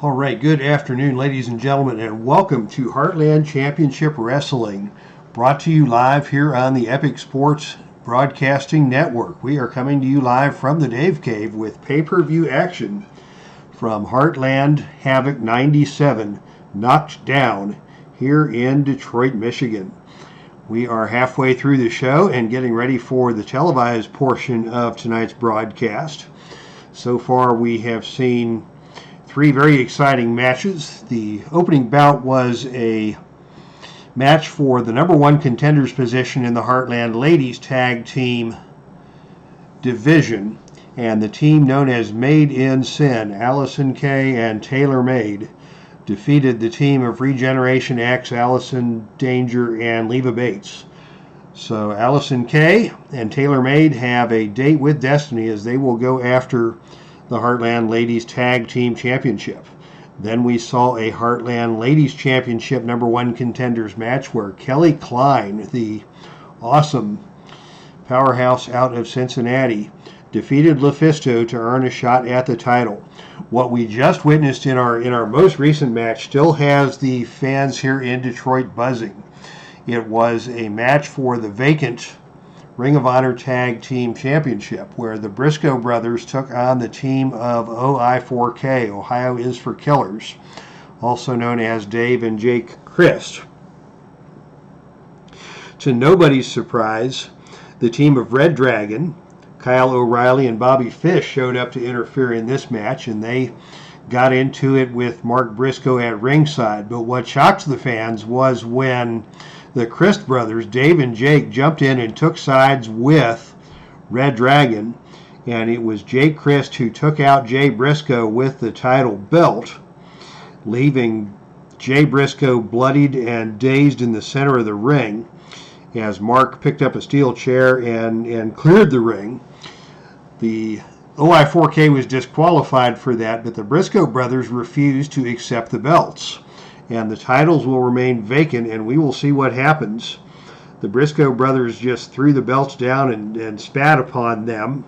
All right, good afternoon, ladies and gentlemen, and welcome to Heartland Championship Wrestling, brought to you live here on the Epic Sports Broadcasting Network. We are coming to you live from the Dave Cave with pay-per-view action from Heartland Havoc 97, Knocked Down, here in Detroit, Michigan. We are halfway through the show and getting ready for the televised portion of tonight's broadcast. So far, we have seen three very exciting matches. The opening bout was a match for the number one contenders position in the Heartland Ladies Tag Team Division, and the team known as Made in Sin, Allison Kay and Taylor Made, defeated the team of Regeneration X, Allison Danger, and Leva Bates. So Allison Kay and Taylor Made have a date with destiny as they will go after the Heartland Ladies Tag Team Championship. Then we saw a Heartland Ladies Championship number one contenders match where Kelly Klein, the awesome powerhouse out of Cincinnati, defeated LuFisto to earn a shot at the title. What we just witnessed in our most recent match still has the fans here in Detroit buzzing. It was a match for the vacant Ring of Honor Tag Team Championship, where the Briscoe brothers took on the team of OI4K, Ohio is for Killers, also known as Dave and Jake Christ. To nobody's surprise, the team of Red Dragon, Kyle O'Reilly and Bobby Fish, showed up to interfere in this match, and they got into it with Mark Briscoe at ringside. But what shocked the fans was when the Christ brothers, Dave and Jake, jumped in and took sides with Red Dragon, and it was Jake Christ who took out Jay Briscoe with the title belt, leaving Jay Briscoe bloodied and dazed in the center of the ring as Mark picked up a steel chair and cleared the ring. The OI4K was disqualified for that, but the Briscoe brothers refused to accept the belts, and the titles will remain vacant, and we will see what happens. The Briscoe brothers just threw the belts down and spat upon them,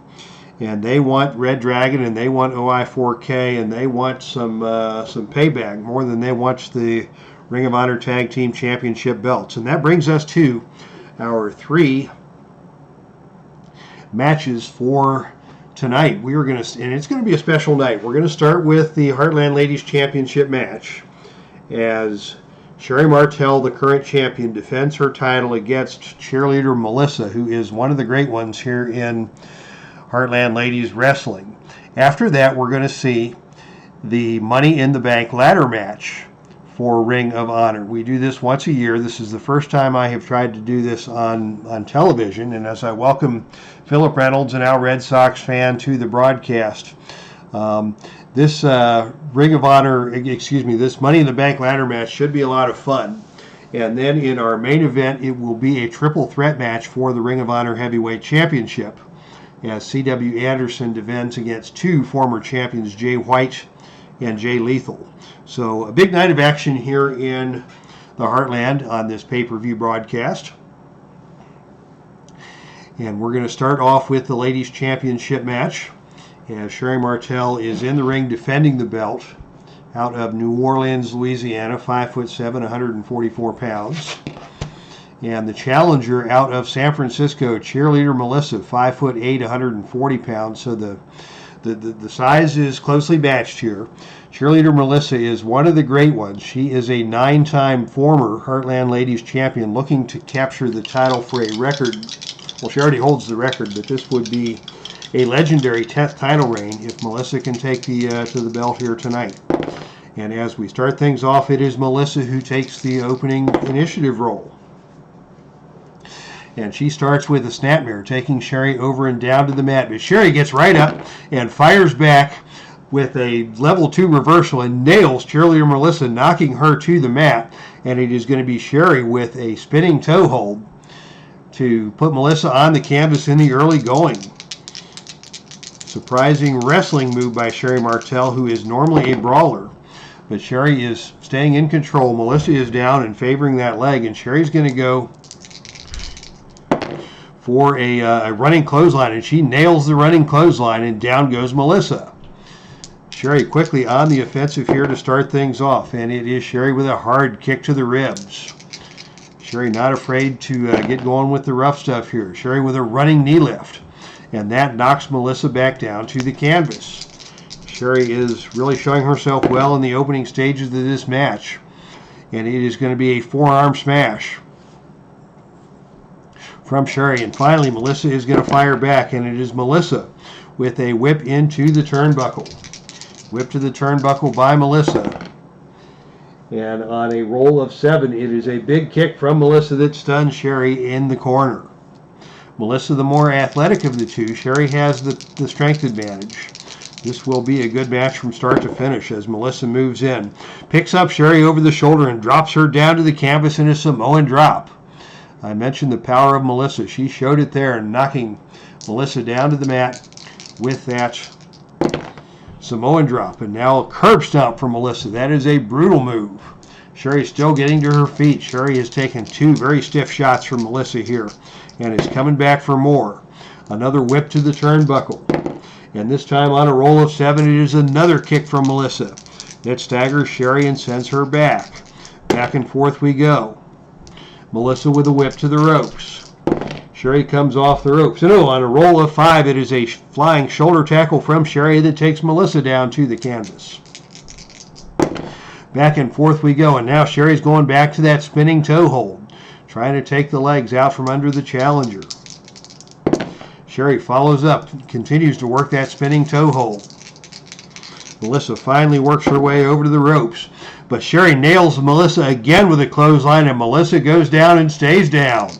and they want Red Dragon and they want OI4K and they want some payback more than they want the Ring of Honor Tag Team Championship belts. And that brings us to our three matches for tonight. And it's going to be a special night. We're going to start with the Heartland Ladies Championship match, as Sherri Martel, the current champion, defends her title against cheerleader Melissa, who is one of the great ones here in Heartland Ladies Wrestling. After that, we're going to see the Money in the Bank ladder match for Ring of Honor. We do this once a year. This is the first time I have tried to do this on television, and as I welcome Philip Reynolds, an Al Red Sox fan, to the broadcast, this Ring of Honor, this Money in the Bank ladder match should be a lot of fun. And then in our main event, it will be a triple threat match for the Ring of Honor Heavyweight Championship, as C.W. Anderson defends against two former champions, Jay White and Jay Lethal. So a big night of action here in the Heartland on this pay-per-view broadcast. And we're going to start off with the Ladies Championship match, as Sherri Martel is in the ring defending the belt out of New Orleans, Louisiana, 5'7", 144 pounds. And the challenger out of San Francisco, cheerleader Melissa, 5'8", 140 pounds. So the size is closely matched here. Cheerleader Melissa is one of the great ones. She is a 9-time former Heartland Ladies champion looking to capture the title for a record. Well, she already holds the record, but this would be a legendary 10th title reign if Melissa can take to the belt here tonight. And as we start things off, it is Melissa who takes the opening initiative role. And she starts with a snapmare, taking Sherri over and down to the mat. But Sherri gets right up and fires back with a level 2 reversal and nails cheerleader Melissa, knocking her to the mat. And it is going to be Sherri with a spinning toe hold to put Melissa on the canvas in the early going. Surprising wrestling move by Sherri Martel, who is normally a brawler. But Sherri is staying in control. Melissa is down and favoring that leg, and Sherri's going to go for a running clothesline, and she nails the running clothesline, and down goes Melissa. Sherri quickly on the offensive here to start things off, and it is Sherri with a hard kick to the ribs. Sherri not afraid to get going with the rough stuff here. Sherri with a running knee lift, and that knocks Melissa back down to the canvas. Sherri is really showing herself well in the opening stages of this match, and it is going to be a forearm smash from Sherri. And finally, Melissa is going to fire back, and it is Melissa with a whip into the turnbuckle. Whip to the turnbuckle by Melissa. And on a roll of 7, it is a big kick from Melissa that stuns Sherri in the corner. Melissa, the more athletic of the two. Sherri has the strength advantage. This will be a good match from start to finish as Melissa moves in. Picks up Sherri over the shoulder and drops her down to the canvas in a Samoan drop. I mentioned the power of Melissa. She showed it there, knocking Melissa down to the mat with that Samoan drop. And now a curb stomp from Melissa. That is a brutal move. Sherri still getting to her feet. Sherri has taken 2 very stiff shots from Melissa here and is coming back for more. Another whip to the turnbuckle. And this time on a roll of 7, it is another kick from Melissa that staggers Sherri and sends her back. Back and forth we go. Melissa with a whip to the ropes. Sherri comes off the ropes. And on a roll of 5, it is a flying shoulder tackle from Sherri that takes Melissa down to the canvas. Back and forth we go. And now Sherri's going back to that spinning toe hold, trying to take the legs out from under the challenger. Sherri follows up, continues to work that spinning toe hold. Melissa finally works her way over to the ropes, but Sherri nails Melissa again with a clothesline, and Melissa goes down and stays down.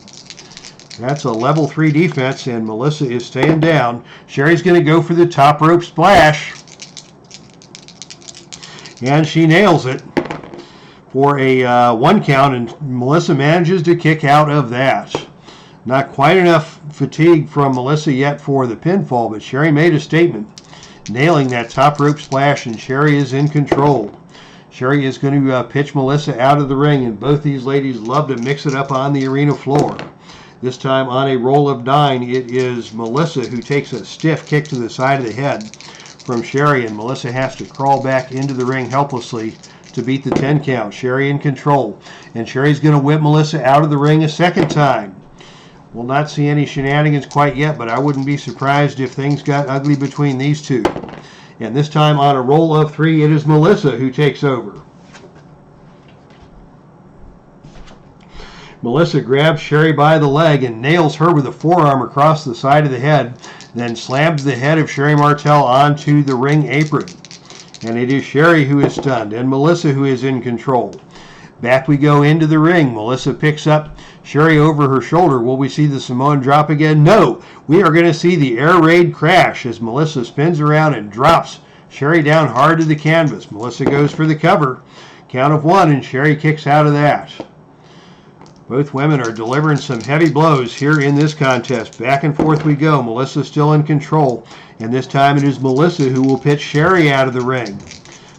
That's a level 3 defense, and Melissa is staying down. Sherri's going to go for the top rope splash, and she nails it for a 1 count, and Melissa manages to kick out of that. Not quite enough fatigue from Melissa yet for the pinfall, but Sherri made a statement, nailing that top rope splash, and Sherri is in control. Sherri is going to pitch Melissa out of the ring, and both these ladies love to mix it up on the arena floor. This time on a roll of 9, it is Melissa who takes a stiff kick to the side of the head from Sherri, and Melissa has to crawl back into the ring helplessly to beat the 10 count. Sherri in control, and Sherri's going to whip Melissa out of the ring a second time. We'll not see any shenanigans quite yet, but I wouldn't be surprised if things got ugly between these two. And this time on a roll of 3, it is Melissa who takes over. Melissa grabs Sherri by the leg and nails her with a forearm across the side of the head, then slams the head of Sherri Martel onto the ring apron. And it is Sherri who is stunned and Melissa who is in control. Back we go into the ring. Melissa picks up Sherri over her shoulder. Will we see the Samoan drop again? No. We are going to see the air raid crash as Melissa spins around and drops Sherri down hard to the canvas. Melissa goes for the cover. Count of 1, and Sherri kicks out of that. Both women are delivering some heavy blows here in this contest. Back and forth we go. Melissa still in control, and this time it is Melissa who will pitch Sherri out of the ring.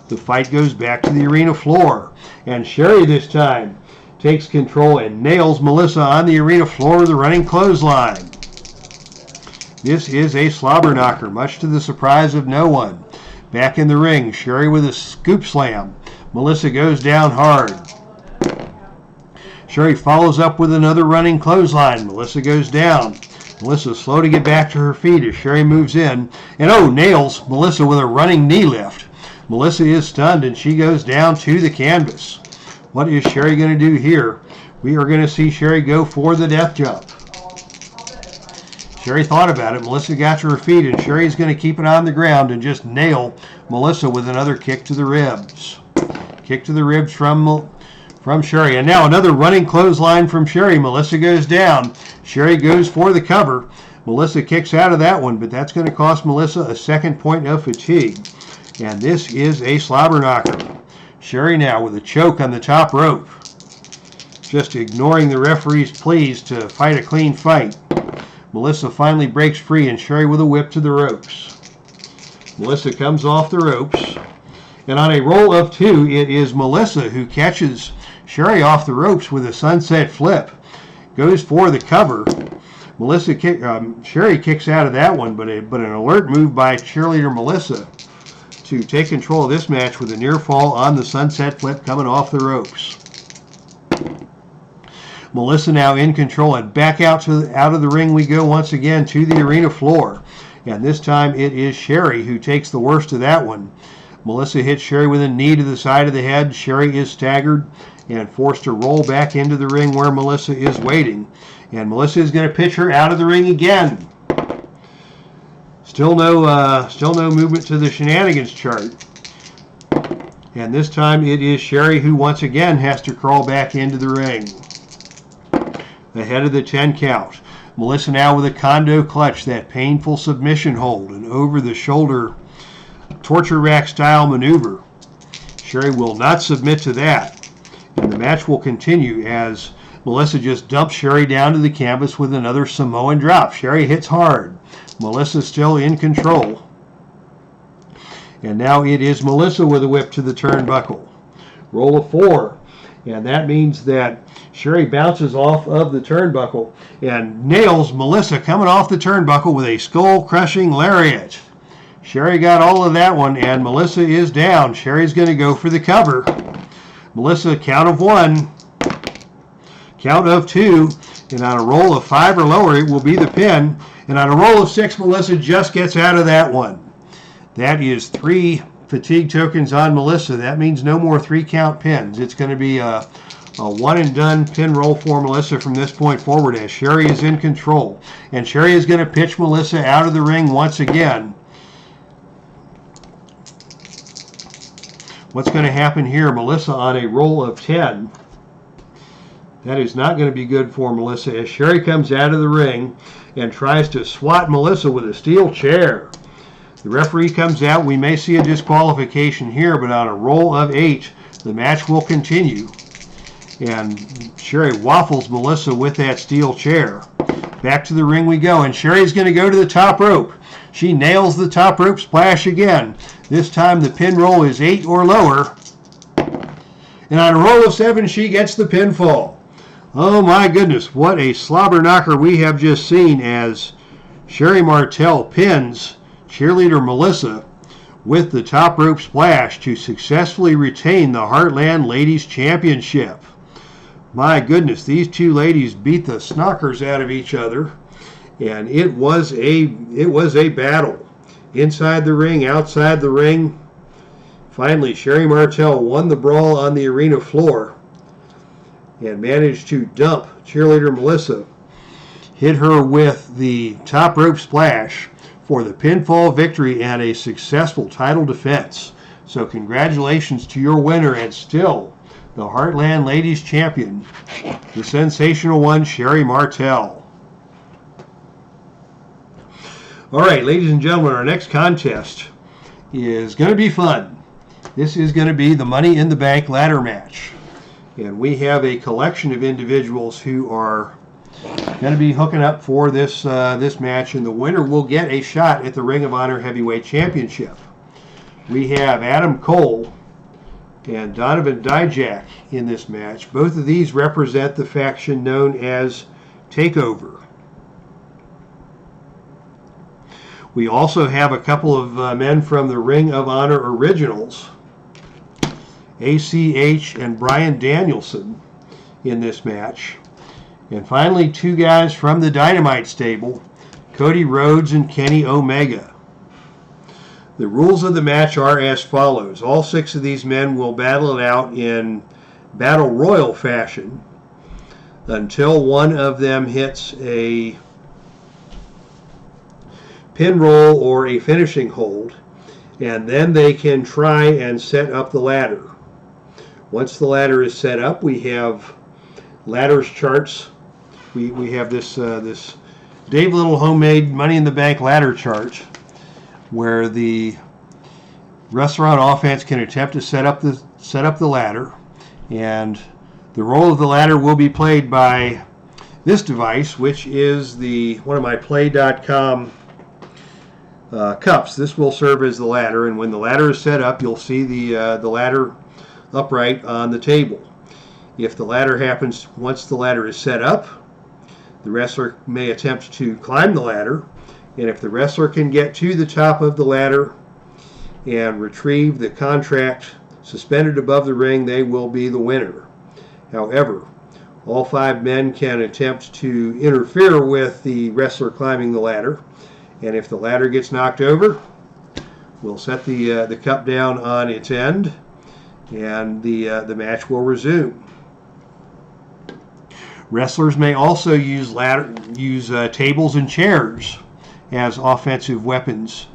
The fight goes back to the arena floor, and Sherri this time takes control and nails Melissa on the arena floor with a running clothesline. This is a slobber knocker, much to the surprise of no one. Back in the ring, Sherri with a scoop slam. Melissa goes down hard. Sherri follows up with another running clothesline. Melissa goes down. Melissa slow to get back to her feet as Sherri moves in, and nails Melissa with a running knee lift. Melissa is stunned and she goes down to the canvas. What is Sherri going to do here? We are going to see Sherri go for the death jump. Sherri thought about it. Melissa got to her feet, and Sherri's going to keep it on the ground and just nail Melissa with another kick to the ribs. Kick to the ribs from Sherri. And now another running clothesline from Sherri. Melissa goes down. Sherri goes for the cover. Melissa kicks out of that one, but that's going to cost Melissa a 2nd point of fatigue. And this is a slobber knocker. Sherri now with a choke on the top rope. Just ignoring the referee's pleas to fight a clean fight. Melissa finally breaks free, and Sherri with a whip to the ropes. Melissa comes off the ropes. And on a roll of 2, it is Melissa who catches Sherri off the ropes with a sunset flip. Goes for the cover. Sherri kicks out of that one, but an alert move by cheerleader Melissa to take control of this match with a near fall on the sunset flip coming off the ropes. Melissa now in control, and back out of the ring we go once again to the arena floor. And this time it is Sherri who takes the worst of that one. Melissa hits Sherri with a knee to the side of the head. Sherri is staggered and forced to roll back into the ring where Melissa is waiting. And Melissa is going to pitch her out of the ring again. Still no movement to the shenanigans chart. And this time it is Sherri who once again has to crawl back into the ring. Ahead of the 10 count. Melissa now with a condo clutch, that painful submission hold, an over-the-shoulder torture rack style maneuver. Sherri will not submit to that. And the match will continue as Melissa just dumps Sherri down to the canvas with another Samoan drop. Sherri hits hard. Melissa still in control. And now it is Melissa with a whip to the turnbuckle. Roll of 4. And that means that Sherri bounces off of the turnbuckle and nails Melissa coming off the turnbuckle with a skull-crushing lariat. Sherri got all of that one, and Melissa is down. Sherri's going to go for the cover. Melissa, count of 1, count of 2, and on a roll of 5 or lower, it will be the pin. And on a roll of 6, Melissa just gets out of that one. That is 3 fatigue tokens on Melissa. That means no more 3-count pins. It's going to be a one-and-done pin roll for Melissa from this point forward as Sherri is in control. And Sherri is going to pitch Melissa out of the ring once again. What's going to happen here? Melissa on a roll of 10. That is not going to be good for Melissa as Sherri comes out of the ring and tries to swat Melissa with a steel chair. The referee comes out. We may see a disqualification here, but on a roll of 8, the match will continue. And Sherri waffles Melissa with that steel chair. Back to the ring we go, and Sherri's going to go to the top rope. She nails the top rope splash again. This time the pin roll is 8 or lower. And on a roll of 7, she gets the pinfall. Oh my goodness, what a slobber knocker we have just seen as Sherri Martel pins cheerleader Melissa with the top rope splash to successfully retain the Heartland Ladies Championship. My goodness, these two ladies beat the snockers out of each other, and it was a battle. Inside the ring, outside the ring. Finally, Sherri Martel won the brawl on the arena floor and managed to dump cheerleader Melissa, hit her with the top rope splash for the pinfall victory and a successful title defense. So congratulations to your winner and still the Heartland Ladies Champion, the sensational one, Sherri Martel. All right, ladies and gentlemen, our next contest is going to be fun. This is going to be the Money in the Bank ladder match. And we have a collection of individuals who are going to be hooking up for this match, and the winner will get a shot at the Ring of Honor Heavyweight Championship. We have Adam Cole and Donovan Dijak in this match. Both of these represent the faction known as Takeover. We also have a couple of men from the Ring of Honor Originals, ACH and Brian Danielson, in this match. And finally, 2 guys from the Dynamite stable, Cody Rhodes and Kenny Omega. The rules of the match are as follows. All 6 of these men will battle it out in Battle Royal fashion until one of them hits a pin roll or a finishing hold, and then they can try and set up the ladder. Once the ladder is set up, we have ladders charts. We have this Dave Little homemade Money in the Bank ladder chart where the wrestler on offense can attempt to set up the ladder, and the role of the ladder will be played by this device, which is one of my Play.com cups. This will serve as the ladder, and when the ladder is set up, you'll see the ladder upright on the table. If the ladder happens once the ladder is set up, the wrestler may attempt to climb the ladder, and if the wrestler can get to the top of the ladder and retrieve the contract suspended above the ring, they will be the winner. However, all 5 men can attempt to interfere with the wrestler climbing the ladder, and if the ladder gets knocked over, we'll set the cup down on its end, and the match will resume. Wrestlers may also use tables and chairs as offensive weapons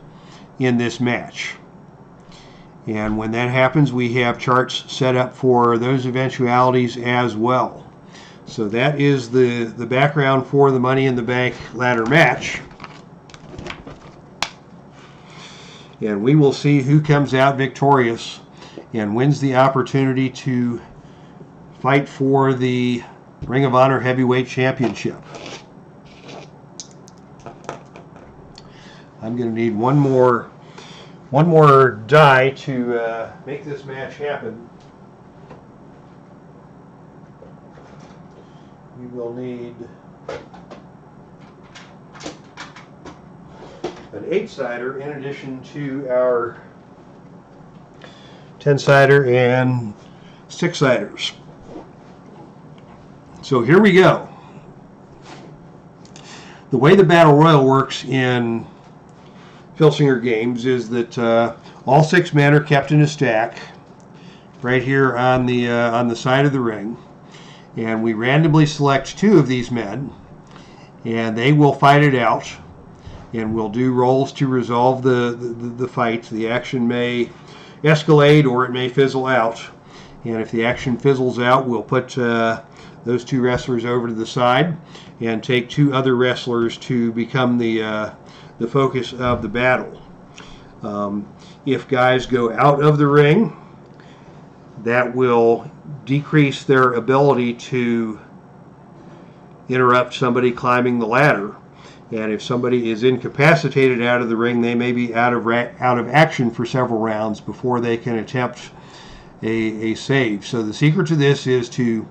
in this match. And when that happens, we have charts set up for those eventualities as well. So that is the background for the Money in the Bank ladder match. And we will see who comes out victorious and wins the opportunity to fight for the Ring of Honor Heavyweight Championship. I'm going to need one more die to make this match happen. We will need an 8-sider in addition to our 10-sider and 6-siders. So here we go. The way the Battle Royal works in Filsinger games is that all 6 men are kept in a stack right here on the side of the ring, and we randomly select 2 of these men, and they will fight it out, and we'll do rolls to resolve the fight. The action may escalate or it may fizzle out, and if the action fizzles out, we'll put those 2 wrestlers over to the side and take 2 other wrestlers to become the focus of the battle. If guys go out of the ring, that will decrease their ability to interrupt somebody climbing the ladder. And if somebody is incapacitated out of the ring, they may be out of action for several rounds before they can attempt a save. So the secret to this is to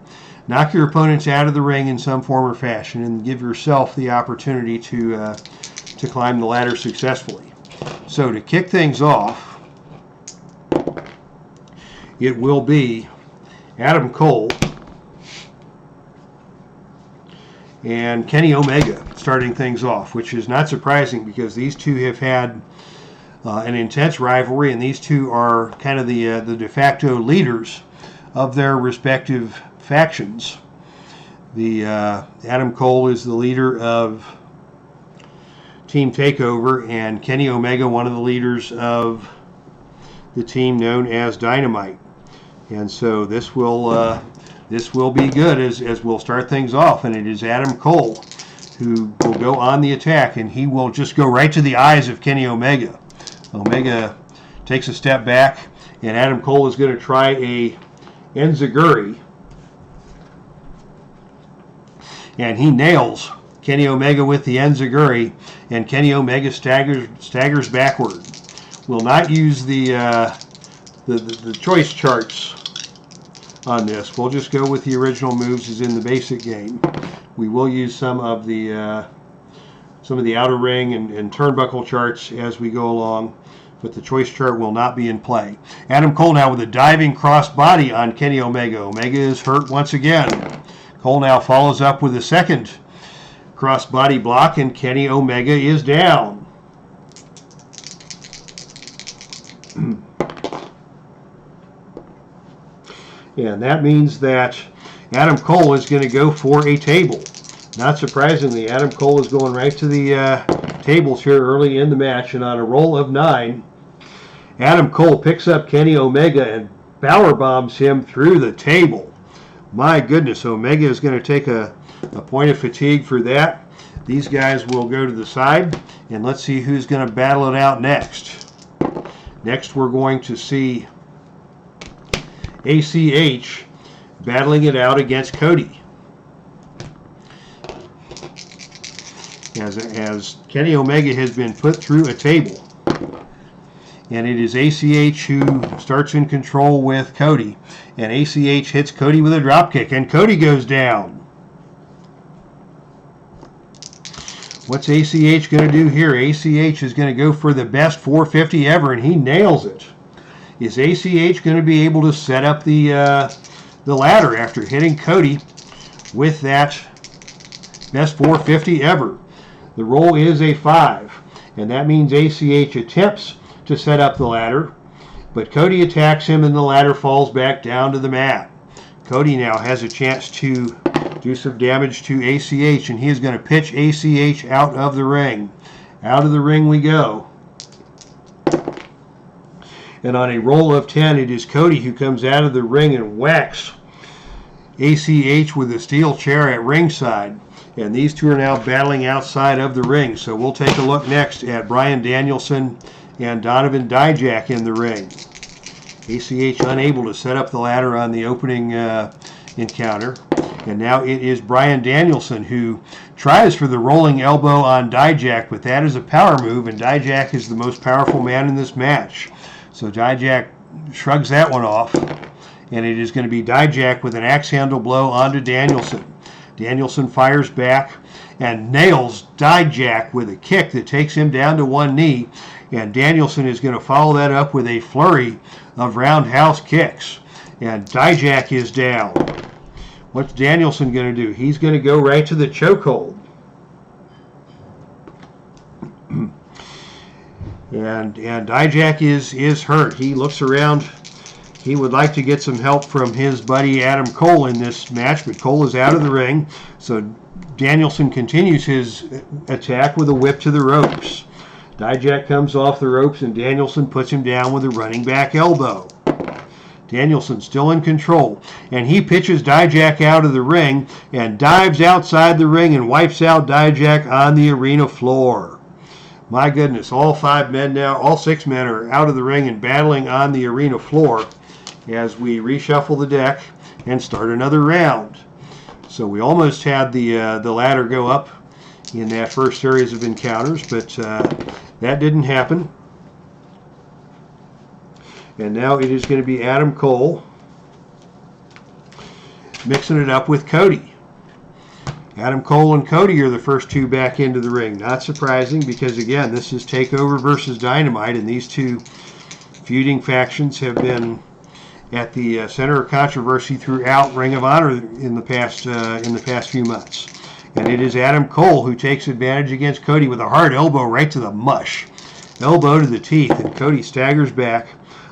knock your opponents out of the ring in some form or fashion and give yourself the opportunity to climb the ladder successfully. So to kick things off, it will be Adam Cole and Kenny Omega starting things off, which is not surprising because these 2 have had an intense rivalry, and these 2 are kind of the de facto leaders of their respective factions. Adam Cole is the leader of Team Takeover, and Kenny Omega one of the leaders of the team known as Dynamite. And so this will be good as we'll start things off, and it is Adam Cole who will go on the attack, and he will just go right to the eyes of Kenny Omega. Omega takes a step back, and Adam Cole is going to try a enziguri, and he nails Kenny Omega with the enziguri, and Kenny Omega staggers backward. We'll not use the choice charts on this. We'll just go with the original moves as in the basic game. We will use some of the outer ring and turnbuckle charts as we go along, but the choice chart will not be in play. Adam Cole now with a diving cross body on Kenny Omega. Omega is hurt once again. Cole now follows up with a second cross body block, and Kenny Omega is down. And that means that Adam Cole is going to go for a table. Not surprisingly, Adam Cole is going right to the tables here early in the match, and on a roll of 9, Adam Cole picks up Kenny Omega and power bombs him through the table. My goodness, Omega is going to take a point of fatigue for that. These guys will go to the side, and let's see who's going to battle it out next. Next, we're going to see ACH battling it out against Cody. As Kenny Omega has been put through a table, and it is ACH who starts in control with Cody, and ACH hits Cody with a dropkick, and Cody goes down. What's ACH going to do here? ACH is going to go for the best 450 ever, and he nails it. Is ACH going to be able to set up the ladder after hitting Cody with that best 450 ever? The roll is a 5, and that means ACH attempts to set up the ladder, but Cody attacks him and the ladder falls back down to the mat. Cody now has a chance to do some damage to ACH, and he is going to pitch ACH out of the ring. Out of the ring we go. And on a roll of 10, it is Cody who comes out of the ring and whacks ACH with a steel chair at ringside. And these two are now battling outside of the ring. So we'll take a look next at Bryan Danielson and Donovan Dijak in the ring. ACH unable to set up the ladder on the opening encounter. And now it is Bryan Danielson who tries for the rolling elbow on Dijak, but that is a power move, and Dijak is the most powerful man in this match. So Dijak shrugs that one off, and it is going to be Dijak with an axe handle blow onto Danielson. Danielson fires back and nails Dijak with a kick that takes him down to one knee, and Danielson is going to follow that up with a flurry of roundhouse kicks, and Dijak is down. What's Danielson going to do? He's going to go right to the chokehold. and Dijak is hurt. He looks around. He would like to get some help from his buddy Adam Cole in this match, but Cole is out of the ring. So Danielson continues his attack with a whip to the ropes. Dijak comes off the ropes, and Danielson puts him down with a running back elbow. Danielson still in control, and he pitches Dijak out of the ring and dives outside the ring and wipes out Dijak on the arena floor. My goodness, all 5 men now, all 6 men are out of the ring and battling on the arena floor as we reshuffle the deck and start another round. So we almost had the ladder go up in that first series of encounters, but that didn't happen. And now it is going to be Adam Cole mixing it up with Cody. Adam Cole and Cody are the first two back into the ring. Not surprising, because again, this is TakeOver versus Dynamite, and these two feuding factions have been at the center of controversy throughout Ring of Honor in the past few months. And it is Adam Cole who takes advantage against Cody with a hard elbow right to the mush. Elbow to the teeth, and Cody staggers back.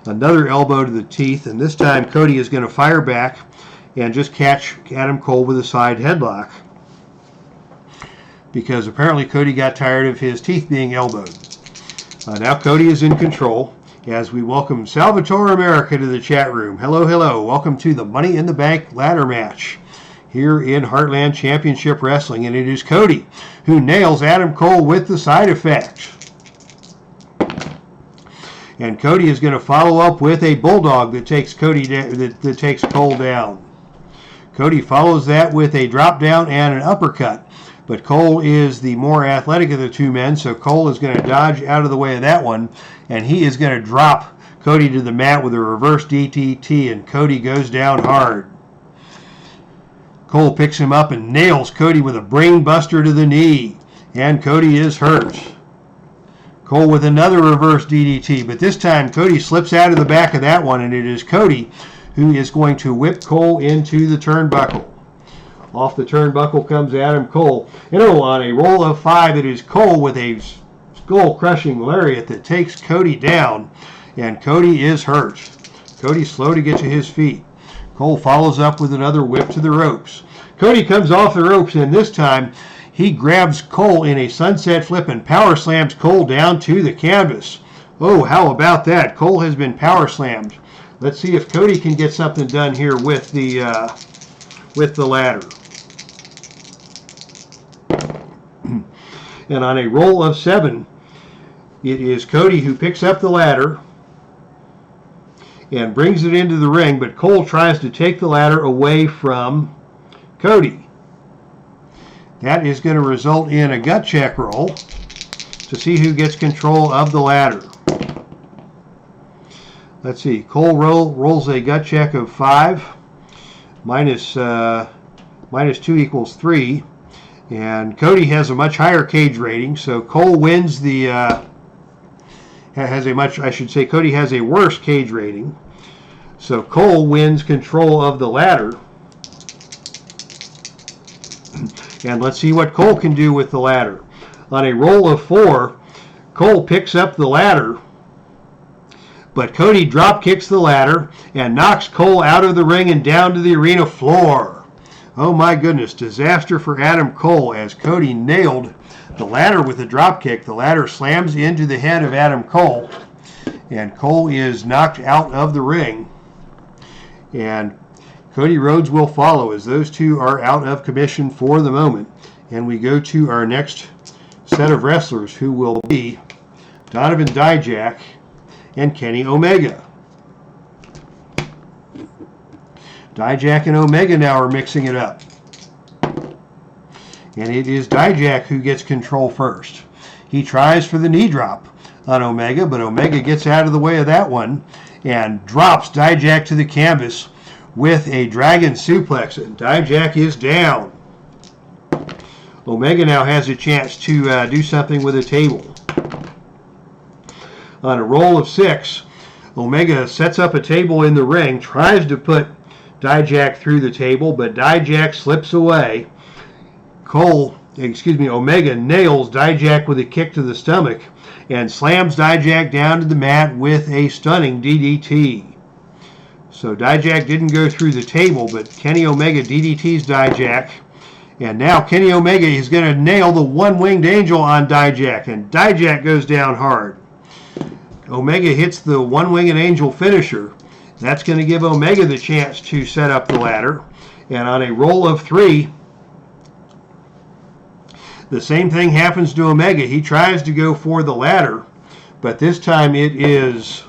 Another elbow to the teeth, and this time Cody is going to fire back and just catch Adam Cole with a side headlock, because apparently Cody got tired of his teeth being elbowed. Now Cody is in control as we welcome Salvatore America to the chat room. Hello, hello. Welcome to the Money in the Bank ladder match here in Heartland Championship Wrestling, and it is Cody who nails Adam Cole with the side effect. And Cody is going to follow up with a bulldog that takes that takes Cole down. Cody follows that with a drop down and an uppercut, but Cole is the more athletic of the two men, so Cole is going to dodge out of the way of that one, and he is going to drop Cody to the mat with a reverse DDT, and Cody goes down hard. Cole picks him up and nails Cody with a brain buster to the knee, and Cody is hurt. Cole with another reverse DDT, but this time Cody slips out of the back of that one, and it is Cody who is going to whip Cole into the turnbuckle. Off the turnbuckle comes Adam Cole. On a roll of 5, it is Cole with a skull-crushing lariat that takes Cody down, and Cody is hurt. Cody's slow to get to his feet. Cole follows up with another whip to the ropes. Cody comes off the ropes, and this time he grabs Cole in a sunset flip and power slams Cole down to the canvas. Oh, how about that? Cole has been power slammed. Let's see if Cody can get something done here with the ladder. And on a roll of 7, it is Cody who picks up the ladder and brings it into the ring, but Cole tries to take the ladder away from Cody. That is going to result in a gut check roll to see who gets control of the ladder. Let's see. Cole rolls a gut check of 5. Minus 2 equals 3. And Cody has a much higher cage rating, so Cole wins the, Cody has a worse cage rating. So Cole wins control of the ladder. And let's see what Cole can do with the ladder. On a roll of 4, Cole picks up the ladder, but Cody drop kicks the ladder and knocks Cole out of the ring and down to the arena floor. Oh my goodness, disaster for Adam Cole as Cody nailed the ladder with a drop kick. The ladder slams into the head of Adam Cole, and Cole is knocked out of the ring. And Cody Rhodes will follow as those two are out of commission for the moment. And we go to our next set of wrestlers, who will be Donovan Dijak and Kenny Omega. Dijak and Omega now are mixing it up. And it is Dijak who gets control first. He tries for the knee drop on Omega, but Omega gets out of the way of that one and drops Dijak to the canvas with a dragon suplex, and Dijak is down. Omega now has a chance to do something with a table. On a roll of 6, Omega sets up a table in the ring, tries to put Dijak through the table, but Dijak slips away. Omega nails Dijak with a kick to the stomach and slams Dijak down to the mat with a stunning DDT. So Dijak didn't go through the table, but Kenny Omega DDTs Dijak. And now Kenny Omega is going to nail the one-winged angel on Dijak, and Dijak goes down hard. Omega hits the one-winged angel finisher. That's going to give Omega the chance to set up the ladder. And on a roll of 3, the same thing happens to Omega. He tries to go for the ladder, but this time it is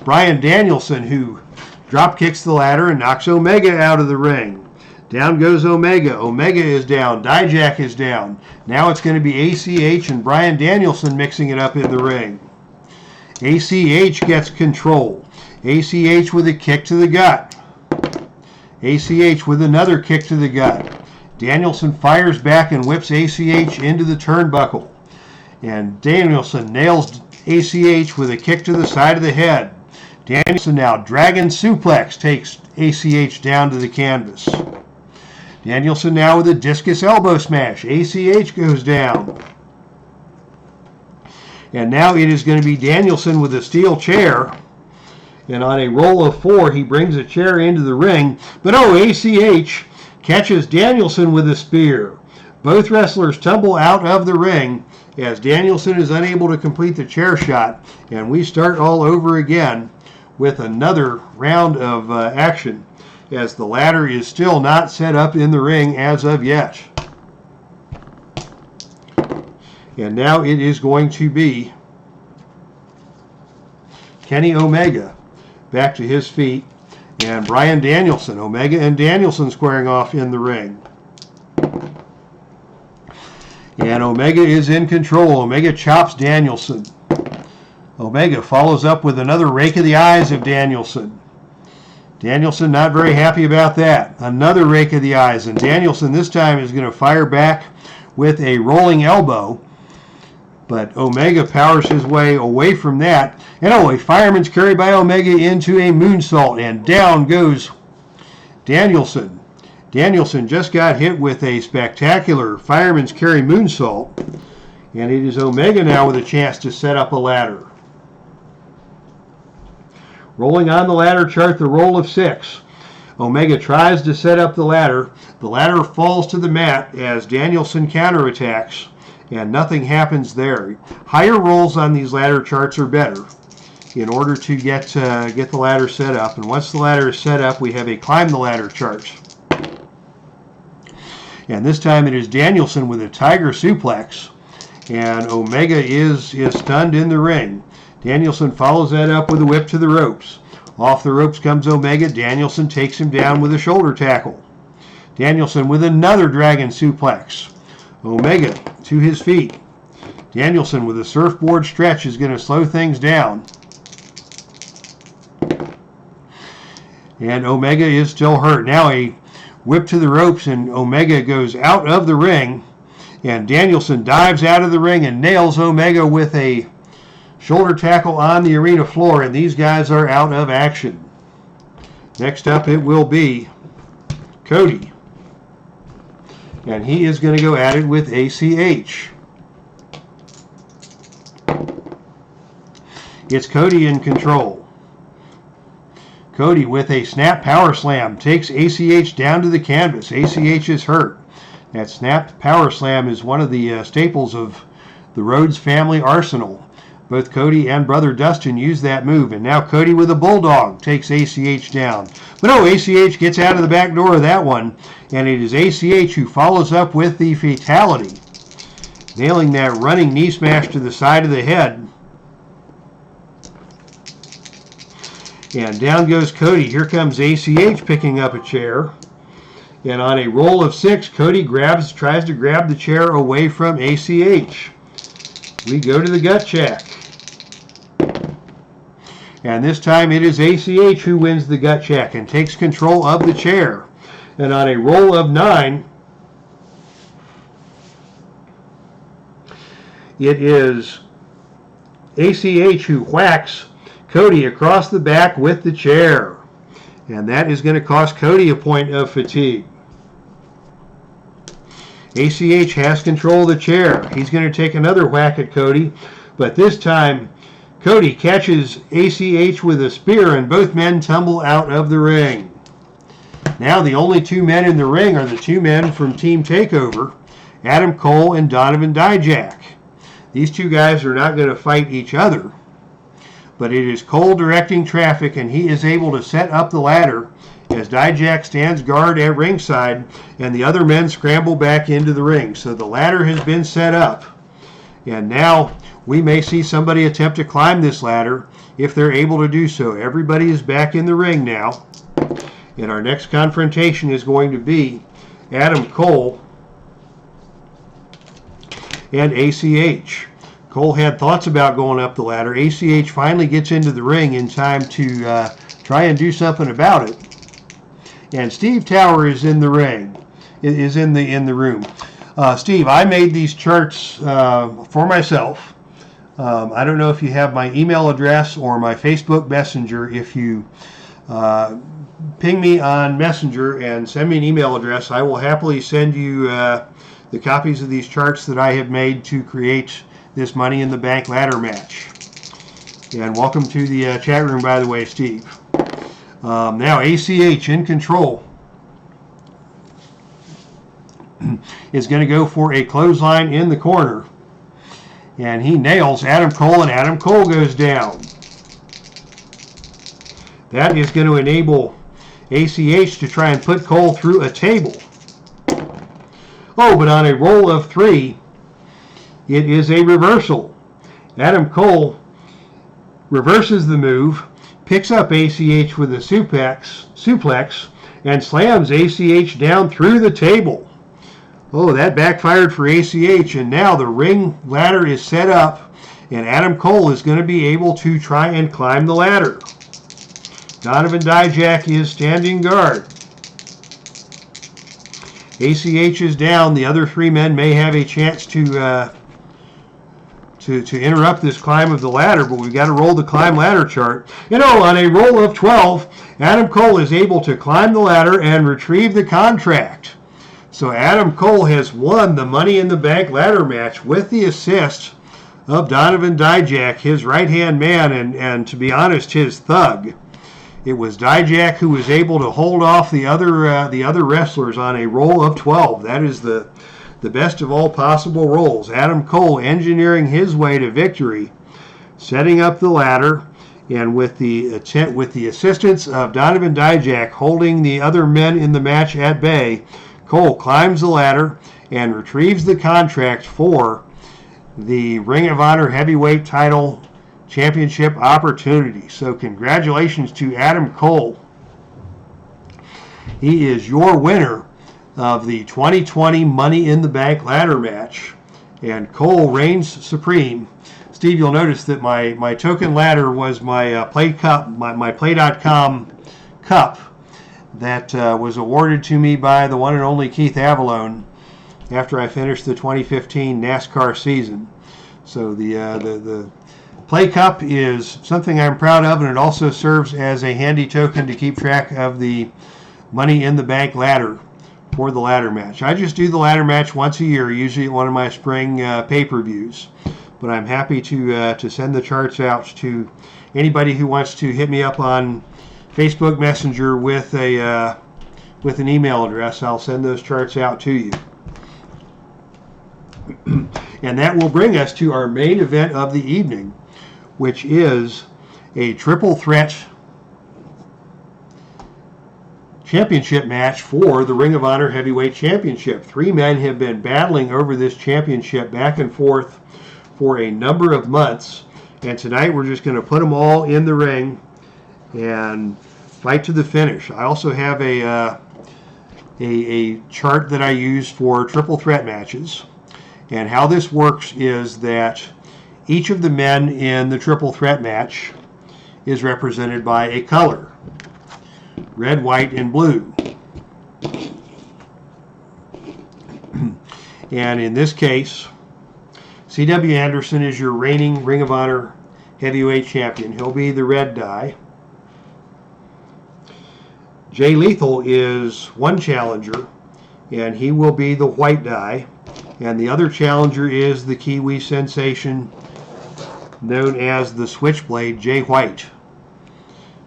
Bryan Danielson who drop kicks the ladder and knocks Omega out of the ring. Down goes Omega. Omega is down. Dijak is down. Now it's going to be ACH and Bryan Danielson mixing it up in the ring. ACH gets control. ACH with a kick to the gut. ACH with another kick to the gut. Danielson fires back and whips ACH into the turnbuckle. And Danielson nails ACH with a kick to the side of the head. Danielson now dragon suplex takes ACH down to the canvas. Danielson now with a discus elbow smash. ACH goes down. And now it is going to be Danielson with a steel chair. And on a roll of 4, he brings a chair into the ring. But ACH catches Danielson with a spear. Both wrestlers tumble out of the ring as Danielson is unable to complete the chair shot. And we start all over again with another round of action, as the ladder is still not set up in the ring as of yet. And now it is going to be Kenny Omega back to his feet, and Bryan Danielson. Omega and Danielson squaring off in the ring. And Omega is in control. Omega chops Danielson. Omega follows up with another rake of the eyes of Danielson. Danielson not very happy about that. Another rake of the eyes, and Danielson this time is going to fire back with a rolling elbow. But Omega powers his way away from that. And a fireman's carry by Omega into a moonsault, and down goes Danielson. Danielson just got hit with a spectacular fireman's carry moonsault. And it is Omega now with a chance to set up a ladder. Rolling on the ladder chart, the roll of 6. Omega tries to set up the ladder. The ladder falls to the mat as Danielson counterattacks, and nothing happens there. Higher rolls on these ladder charts are better in order to get the ladder set up. And once the ladder is set up, we have a climb the ladder chart. And this time it is Danielson with a tiger suplex, and Omega is stunned in the ring. Danielson follows that up with a whip to the ropes. Off the ropes comes Omega. Danielson takes him down with a shoulder tackle. Danielson with another dragon suplex. Omega to his feet. Danielson with a surfboard stretch is going to slow things down. And Omega is still hurt. Now a whip to the ropes, and Omega goes out of the ring And Danielson dives out of the ring and nails Omega with a shoulder tackle on the arena floor, and these guys are out of action. Next up, it will be Cody. And he is going to go at it with ACH. It's Cody in control. Cody with a snap power slam takes ACH down to the canvas. ACH is hurt. That snap power slam is one of the staples of the Rhodes family arsenal. Both Cody and brother Dustin use that move, and now Cody with a bulldog takes ACH down. But no, ACH gets out of the back door of that one, and it is ACH who follows up with the fatality, nailing that running knee smash to the side of the head. And down goes Cody. Here comes ACH picking up a chair. And on a roll of 6, Cody tries to grab the chair away from ACH. We go to the gut check. And this time it is ACH who wins the gut check and takes control of the chair. And on a roll of 9, it is ACH who whacks Cody across the back with the chair. And that is going to cost Cody a point of fatigue. ACH has control of the chair. He's going to take another whack at Cody, but this time Cody catches ACH with a spear and both men tumble out of the ring. Now the only 2 men in the ring are the 2 men from Team Takeover, Adam Cole and Donovan Dijak. These 2 guys are not going to fight each other, but it is Cole directing traffic, and he is able to set up the ladder as Dijak stands guard at ringside and the other men scramble back into the ring. So the ladder has been set up, and now we may see somebody attempt to climb this ladder if they're able to do so. Everybody is back in the ring now, and our next confrontation is going to be Adam Cole and ACH. Cole had thoughts about going up the ladder. ACH finally gets into the ring in time to try and do something about it. And Steve Tower is in the ring, is in the room. Steve, I made these charts for myself. I don't know if you have my email address or my Facebook Messenger. If you ping me on Messenger and send me an email address, I will happily send you the copies of these charts that I have made to create this Money in the Bank ladder match. And welcome to the chat room, by the way, Steve. Now ACH in control is going to go for a clothesline in the corner, and he nails Adam Cole, and Adam Cole goes down. That is going to enable ACH to try and put Cole through a table. Oh, but on a roll of 3, it is a reversal. Adam Cole reverses the move, picks up ACH with a suplex, and slams ACH down through the table. Oh, that backfired for ACH, and now the ring ladder is set up, and Adam Cole is going to be able to try and climb the ladder. Donovan Dijak is standing guard. ACH is down. The other 3 men may have a chance to interrupt this climb of the ladder, but we've got to roll the climb ladder chart. On a roll of 12, Adam Cole is able to climb the ladder and retrieve the contract. So Adam Cole has won the Money in the Bank ladder match with the assist of Donovan Dijak, his right-hand man, and to be honest, his thug. It was Dijak who was able to hold off the other wrestlers on a roll of 12. That is the best of all possible rolls. Adam Cole engineering his way to victory, setting up the ladder, and with the assistance of Donovan Dijak holding the other men in the match at bay, Cole climbs the ladder and retrieves the contract for the Ring of Honor Heavyweight Title Championship opportunity. So congratulations to Adam Cole. He is your winner of the 2020 Money in the Bank ladder match, and Cole reigns supreme. Steve, you'll notice that my token ladder was my Play Cup, my Play.com cup that was awarded to me by the one and only Keith Avalone after I finished the 2015 NASCAR season. So the Play Cup is something I'm proud of, and it also serves as a handy token to keep track of the Money in the Bank ladder for the ladder match. I just do the ladder match once a year, usually at one of my spring pay-per-views. But I'm happy to send the charts out to anybody who wants to hit me up on Facebook Messenger with an email address. I'll send those charts out to you. And that will bring us to our main event of the evening, which is a triple threat championship match for the Ring of Honor Heavyweight Championship. 3 men have been battling over this championship back and forth for a number of months, and tonight we're just going to put them all in the ring and fight to the finish. I also have a chart that I use for triple threat matches, and how this works is that each of the men in the triple threat match is represented by a color: red, white, and blue. And in this case, C.W. Anderson is your reigning Ring of Honor Heavyweight Champion. He'll be the red die. Jay Lethal is one challenger, and he will be the white die. And the other challenger is the Kiwi sensation known as the Switchblade, Jay White.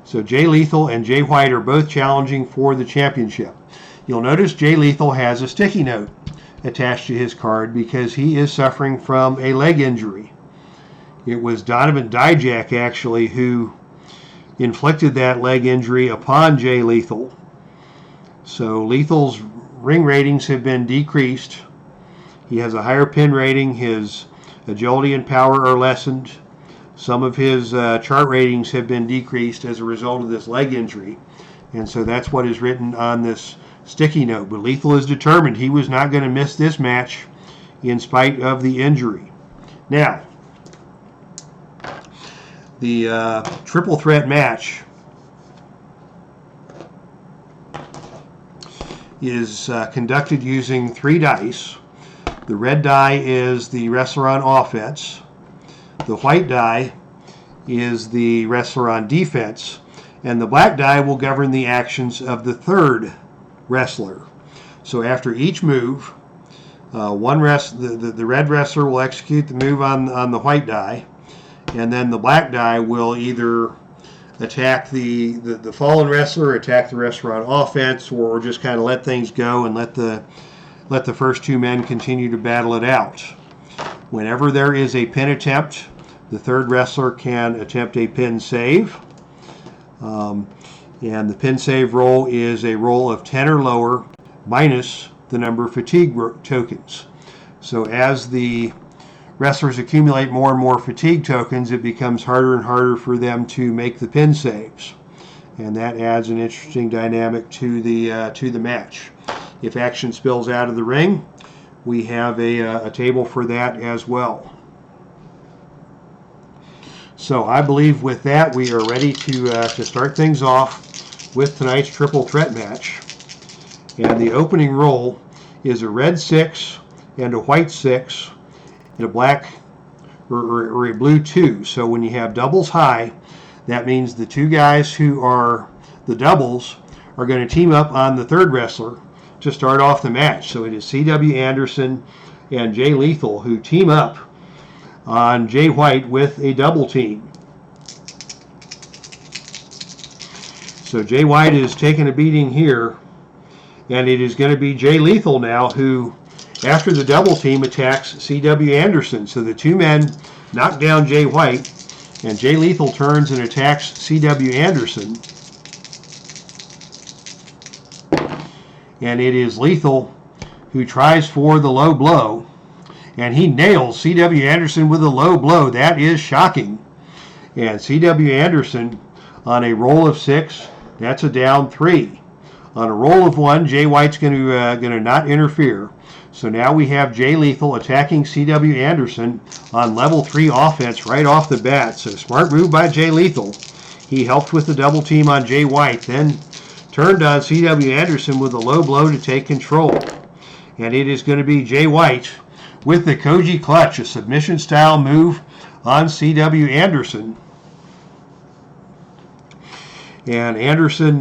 So Jay Lethal and Jay White are both challenging for the championship. You'll notice Jay Lethal has a sticky note attached to his card because he is suffering from a leg injury. It was Donovan Dijak actually who inflicted that leg injury upon Jay Lethal. So Lethal's ring ratings have been decreased. He has a higher pin rating. His agility and power are lessened. Some of his chart ratings have been decreased as a result of this leg injury. And so that's what is written on this sticky note. But Lethal is determined he was not going to miss this match in spite of the injury. Now, the triple threat match is conducted using 3 dice. The red die is the wrestler on offense. The white die is the wrestler on defense. And the black die will govern the actions of the third wrestler. So after each move, the red wrestler will execute the move on the white die, and then the black die will either attack the fallen wrestler, attack the wrestler on offense, or just kind of let things go and let the first 2 men continue to battle it out. Whenever there is a pin attempt, the third wrestler can attempt a pin save. And the pin save roll is a roll of 10 or lower minus the number of fatigue tokens. So as the wrestlers accumulate more and more fatigue tokens, it becomes harder and harder for them to make the pin saves. And that adds an interesting dynamic to the match. If action spills out of the ring, we have a table for that as well. So I believe with that we are ready to start things off with tonight's triple threat match. And the opening roll is a red 6 and a white 6 and a black or a blue 2. So when you have doubles high, that means the 2 guys who are the doubles are going to team up on the third wrestler to start off the match. So it is C.W. Anderson and Jay Lethal who team up on Jay White with a double team. So Jay White is taking a beating here, and it is going to be Jay Lethal now who, after the double team, attacks C.W. Anderson. So the 2 men knock down Jay White, and Jay Lethal turns and attacks C.W. Anderson. And it is Lethal who tries for the low blow, and he nails C.W. Anderson with a low blow. That is shocking. And C.W. Anderson on a roll of 6, that's a down 3. On a roll of 1, Jay White's going to not interfere. So now we have Jay Lethal attacking C.W. Anderson on level 3 offense right off the bat. So smart move by Jay Lethal. He helped with the double team on Jay White, then turned on C.W. Anderson with a low blow to take control. And it is going to be Jay White with the Koji Clutch, a submission style move on C.W. Anderson. And Anderson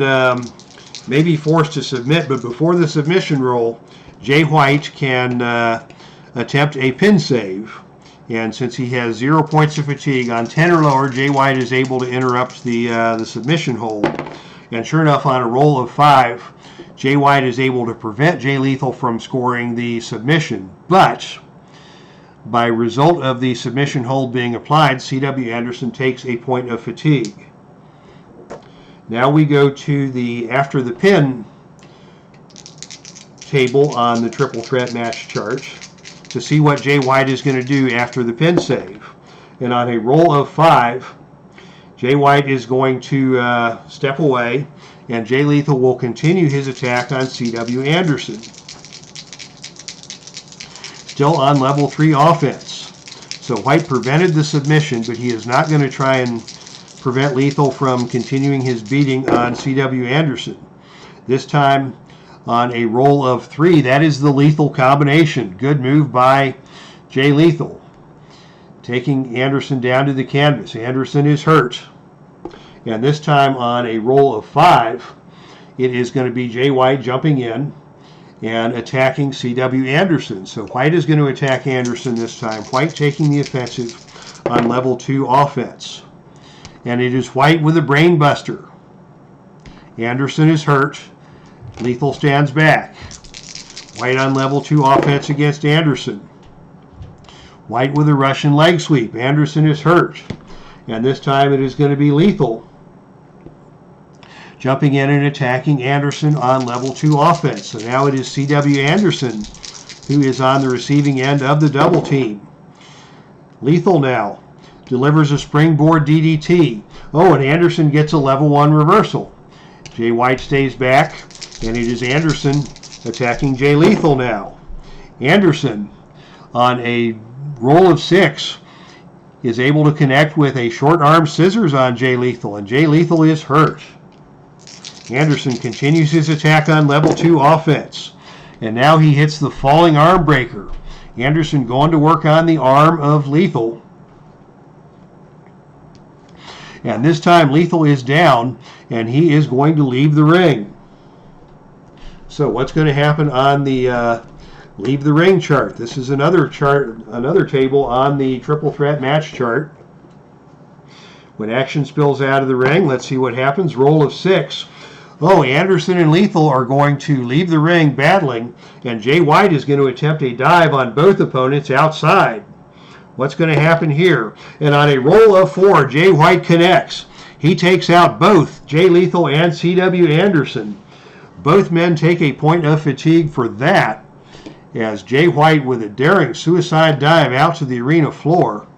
may be forced to submit, but before the submission roll, Jay White can attempt a pin save. And since he has 0 points of fatigue on 10 or lower, Jay White is able to interrupt the submission hold. And sure enough, on a roll of 5, Jay White is able to prevent Jay Lethal from scoring the submission. But by result of the submission hold being applied, C.W. Anderson takes a point of fatigue. Now we go to the after the pin table on the triple threat match chart to see what Jay White is going to do after the pin save. And on a roll of 5, Jay White is going to step away, and Jay Lethal will continue his attack on C.W. Anderson. Still on level 3 offense. So White prevented the submission, but he is not going to try and prevent Lethal from continuing his beating on C.W. Anderson. This time on a roll of 3, that is the Lethal combination. Good move by Jay Lethal, taking Anderson down to the canvas. Anderson is hurt. And this time on a roll of 5, it is going to be Jay White jumping in and attacking C.W. Anderson. So White is going to attack Anderson this time. White taking the offensive on level 2 offense. And it is White with a brain buster. Anderson is hurt. Lethal stands back. White on level 2 offense against Anderson. White with a Russian leg sweep. Anderson is hurt. And this time it is going to be Lethal jumping in and attacking Anderson on level 2 offense. So now it is C.W. Anderson who is on the receiving end of the double team. Lethal now delivers a springboard DDT. Oh, and Anderson gets a level 1 reversal. Jay White stays back, and it is Anderson attacking Jay Lethal now. Anderson, on a roll of 6, is able to connect with a short arm scissors on Jay Lethal, and Jay Lethal is hurt. Anderson continues his attack on level 2 offense, and now he hits the falling arm breaker. Anderson going to work on the arm of Lethal. And this time Lethal is down, and he is going to leave the ring. So what's going to happen on the leave the ring chart? This is another chart, another table on the triple threat match chart. When action spills out of the ring, let's see what happens. Roll of 6. Oh, Anderson and Lethal are going to leave the ring battling, and Jay White is going to attempt a dive on both opponents outside. What's going to happen here? And on a roll of 4, Jay White connects. He takes out both Jay Lethal and C.W. Anderson. Both men take a point of fatigue for that, as Jay White with a daring suicide dive out to the arena floor.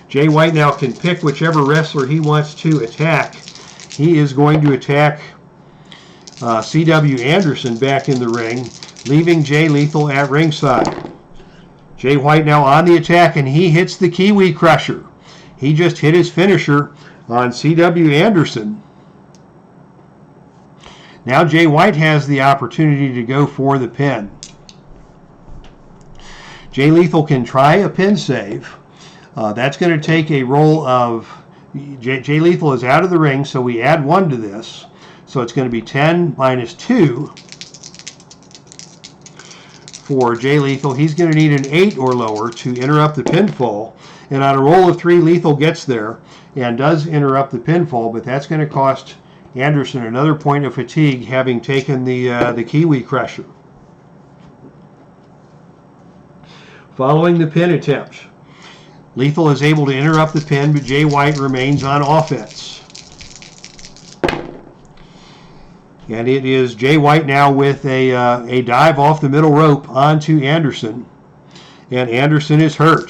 Jay White now can pick whichever wrestler he wants to attack. He is going to attack C.W. Anderson back in the ring, leaving Jay Lethal at ringside. Jay White now on the attack, and he hits the Kiwi Crusher. He just hit his finisher on C.W. Anderson. Now Jay White has the opportunity to go for the pin. Jay Lethal can try a pin save. That's going to take a roll of... Jay Lethal is out of the ring, so we add 1 to this. So it's going to be 10 minus 2 for Jay Lethal. He's going to need an 8 or lower to interrupt the pinfall. And on a roll of 3, Lethal gets there and does interrupt the pinfall, but that's going to cost Anderson another point of fatigue, having taken the Kiwi Crusher. Following the pin attempt, Lethal is able to interrupt the pin, but Jay White remains on offense. And it is Jay White now with a dive off the middle rope onto Anderson. And Anderson is hurt.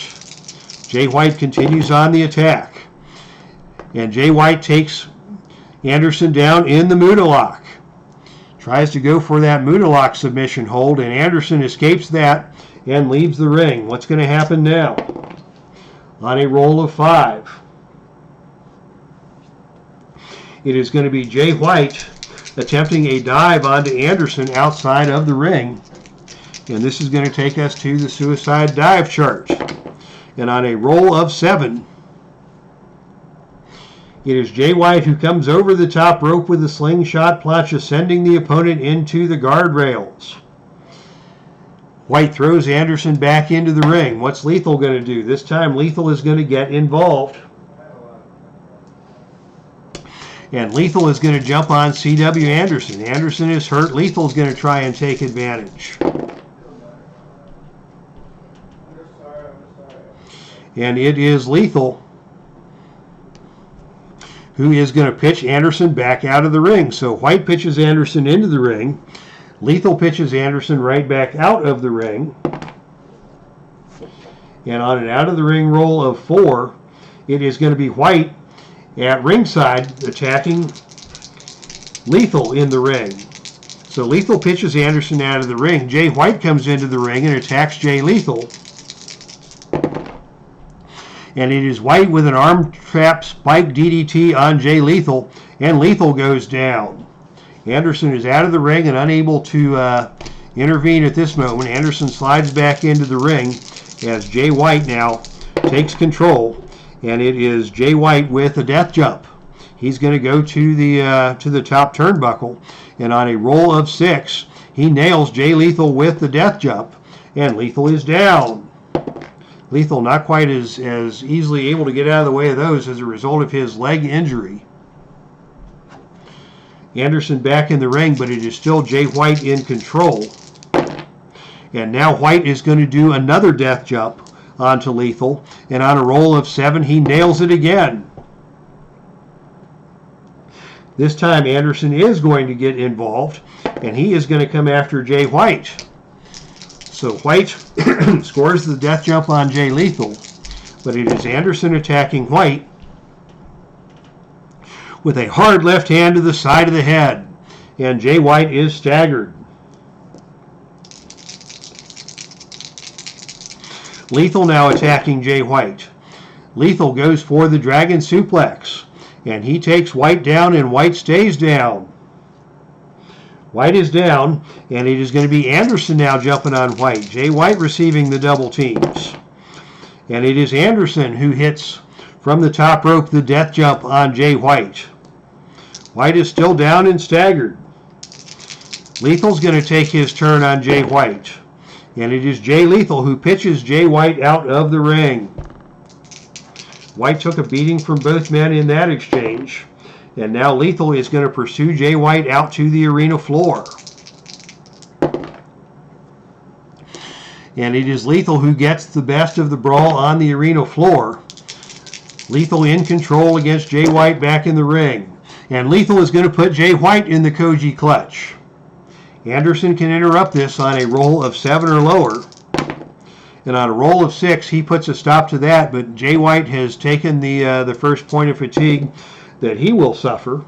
Jay White continues on the attack. And Jay White takes Anderson down in the Muda Lock. Tries to go for that Muda Lock submission hold, and Anderson escapes that and leaves the ring. What's going to happen now? On a roll of 5, it is going to be Jay White attempting a dive onto Anderson outside of the ring. And this is going to take us to the suicide dive chart. And on a roll of 7, it is Jay White who comes over the top rope with a slingshot plancha, sending the opponent into the guardrails. White throws Anderson back into the ring. What's Lethal going to do? This time Lethal is going to get involved. And Lethal is going to jump on C.W. Anderson. Anderson is hurt. Lethal is going to try and take advantage. And it is Lethal who is going to pitch Anderson back out of the ring. So White pitches Anderson into the ring. Lethal pitches Anderson right back out of the ring. And on an out-of-the-ring roll of 4, it is going to be White at ringside attacking Lethal in the ring. So Lethal pitches Anderson out of the ring. Jay White comes into the ring and attacks Jay Lethal. And it is White with an arm trap spike DDT on Jay Lethal, and Lethal goes down. Anderson is out of the ring and unable to intervene at this moment. Anderson slides back into the ring as Jay White now takes control, and it is Jay White with a death jump. He's going to go to the top turnbuckle, and on a roll of 6, he nails Jay Lethal with the death jump, and Lethal is down. Lethal not quite as easily able to get out of the way of those as a result of his leg injury. Anderson back in the ring, but it is still Jay White in control. And now White is going to do another death jump onto Lethal, and on a roll of 7, he nails it again. This time Anderson is going to get involved, and he is going to come after Jay White. So White scores the death jump on Jay Lethal, but it is Anderson attacking White with a hard left hand to the side of the head, and Jay White is staggered. Lethal now attacking Jay White. Lethal goes for the dragon suplex, and he takes White down, and White stays down. White is down, and it is going to be Anderson now jumping on White. Jay White receiving the double teams. And it is Anderson who hits from the top rope the death jump on Jay White. White is still down and staggered. Lethal's going to take his turn on Jay White. And it is Jay Lethal who pitches Jay White out of the ring. White took a beating from both men in that exchange. And now Lethal is going to pursue Jay White out to the arena floor. And it is Lethal who gets the best of the brawl on the arena floor. Lethal in control against Jay White back in the ring. And Lethal is going to put Jay White in the Koji clutch. Anderson can interrupt this on a roll of 7 or lower. And on a roll of 6, he puts a stop to that, but Jay White has taken the first point of fatigue that he will suffer.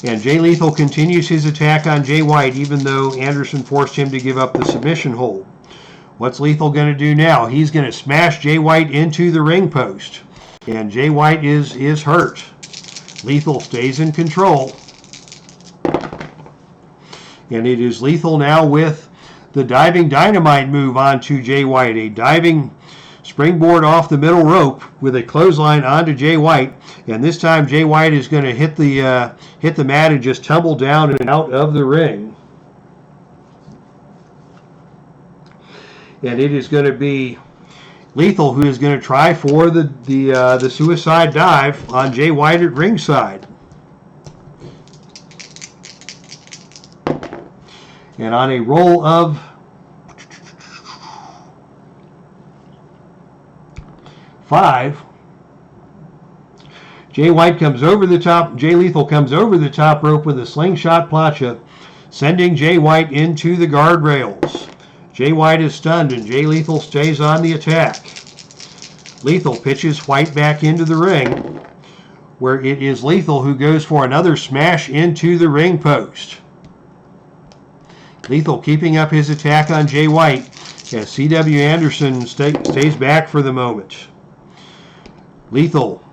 And Jay Lethal continues his attack on Jay White, even though Anderson forced him to give up the submission hold. What's Lethal going to do now? He's going to smash Jay White into the ring post. And Jay White is hurt. Lethal stays in control. And it is Lethal now with the diving dynamite move onto Jay White. A diving springboard off the middle rope with a clothesline onto Jay White, and this time Jay White is going to hit the mat and just tumble down and out of the ring. And it is going to be Lethal who is going to try for the suicide dive on Jay White at ringside. And on a roll of 5, Jay White comes over the top. Jay Lethal comes over the top rope with a slingshot plancha, sending Jay White into the guardrails. Jay White is stunned, and Jay Lethal stays on the attack. Lethal pitches White back into the ring, where it is Lethal who goes for another smash into the ring post. Lethal keeping up his attack on Jay White as C.W. Anderson stays back for the moment. Lethal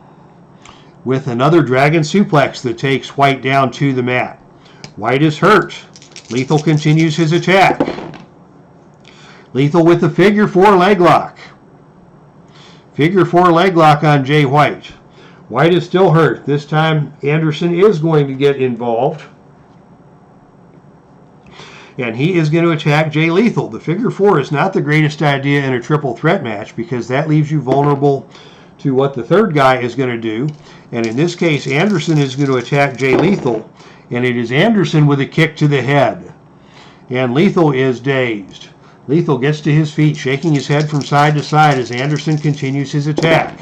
with another dragon suplex that takes White down to the mat. White is hurt. Lethal continues his attack. Lethal with the figure 4 leg lock. Figure 4 leg lock on Jay White. White is still hurt. This time Anderson is going to get involved. And he is going to attack Jay Lethal. The figure 4 is not the greatest idea in a triple threat match because that leaves you vulnerable to what the third guy is going to do. And in this case, Anderson is going to attack Jay Lethal. And it is Anderson with a kick to the head. And Lethal is dazed. Lethal gets to his feet, shaking his head from side to side as Anderson continues his attack.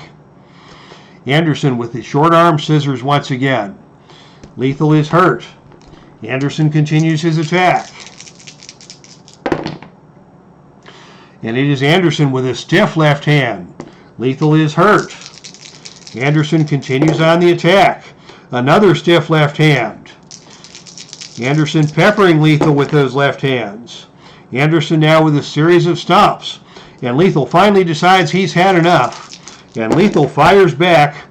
Anderson with the short arm scissors once again. Lethal is hurt. Anderson continues his attack. And it is Anderson with a stiff left hand. Lethal is hurt. Anderson continues on the attack. Another stiff left hand. Anderson peppering Lethal with those left hands. Anderson now with a series of stomps. And Lethal finally decides he's had enough. And Lethal fires back.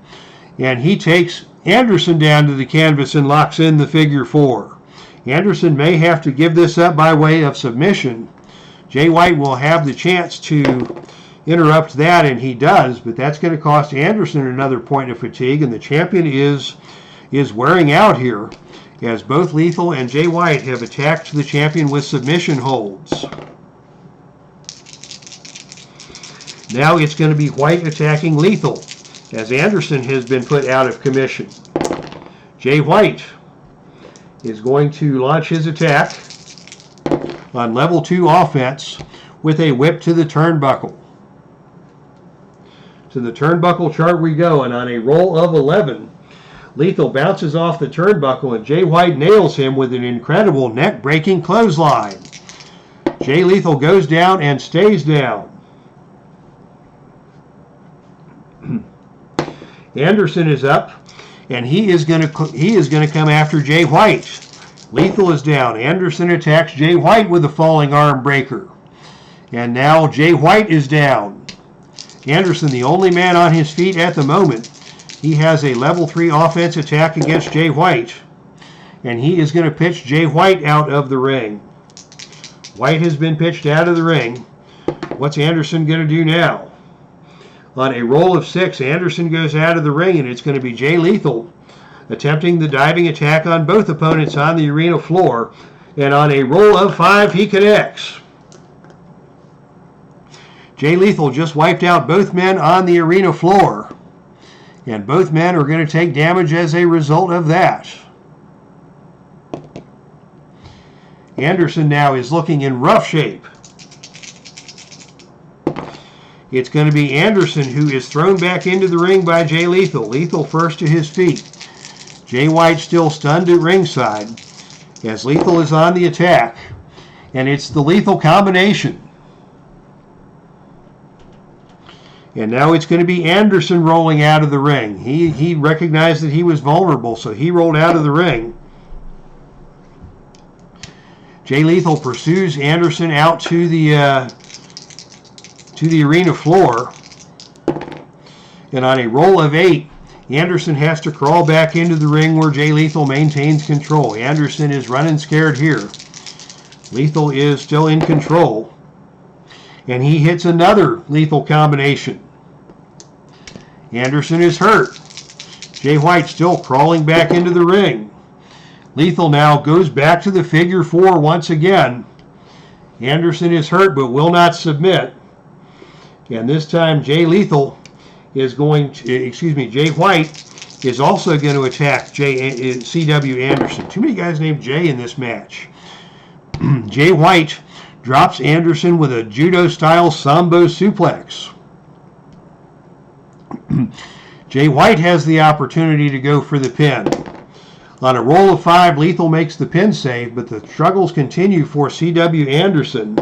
And he takes Anderson down to the canvas and locks in the figure 4. Anderson may have to give this up by way of submission. Jay White will have the chance to interrupt that, and he does, but that's going to cost Anderson another point of fatigue, and the champion is wearing out here, as both Lethal and Jay White have attacked the champion with submission holds. Now it's going to be White attacking Lethal, as Anderson has been put out of commission. Jay White is going to launch his attack on level 2 offense with a whip to the turnbuckle. To the turnbuckle chart we go, and on a roll of 11, Lethal bounces off the turnbuckle and Jay White nails him with an incredible neck-breaking clothesline. Jay Lethal goes down and stays down. Anderson is up, and he is going to come after Jay White. Lethal is down. Anderson attacks Jay White with a falling arm breaker. And now Jay White is down. Anderson, the only man on his feet at the moment, he has a level 3 offense attack against Jay White. And he is going to pitch Jay White out of the ring. White has been pitched out of the ring. What's Anderson going to do now? On a roll of 6, Anderson goes out of the ring, and it's going to be Jay Lethal attempting the diving attack on both opponents on the arena floor. And on a roll of 5, he connects. Jay Lethal just wiped out both men on the arena floor. And both men are going to take damage as a result of that. Anderson now is looking in rough shape. It's going to be Anderson who is thrown back into the ring by Jay Lethal. Lethal first to his feet. Jay White still stunned at ringside as Lethal is on the attack. And it's the Lethal combination. And now it's going to be Anderson rolling out of the ring. He recognized that he was vulnerable, so he rolled out of the ring. Jay Lethal pursues Anderson out to the arena floor. And on a roll of 8, Anderson has to crawl back into the ring where Jay Lethal maintains control. Anderson is running scared here. Lethal is still in control. And he hits another Lethal combination. Anderson is hurt. Jay White still crawling back into the ring. Lethal now goes back to the figure 4 once again. Anderson is hurt but will not submit. And this time Jay White is also going to attack C.W. Anderson. Too many guys named Jay in this match. Jay White drops Anderson with a judo-style sambo suplex. Jay White has the opportunity to go for the pin. On a roll of 5, Lethal makes the pin save, but the struggles continue for C.W. Anderson.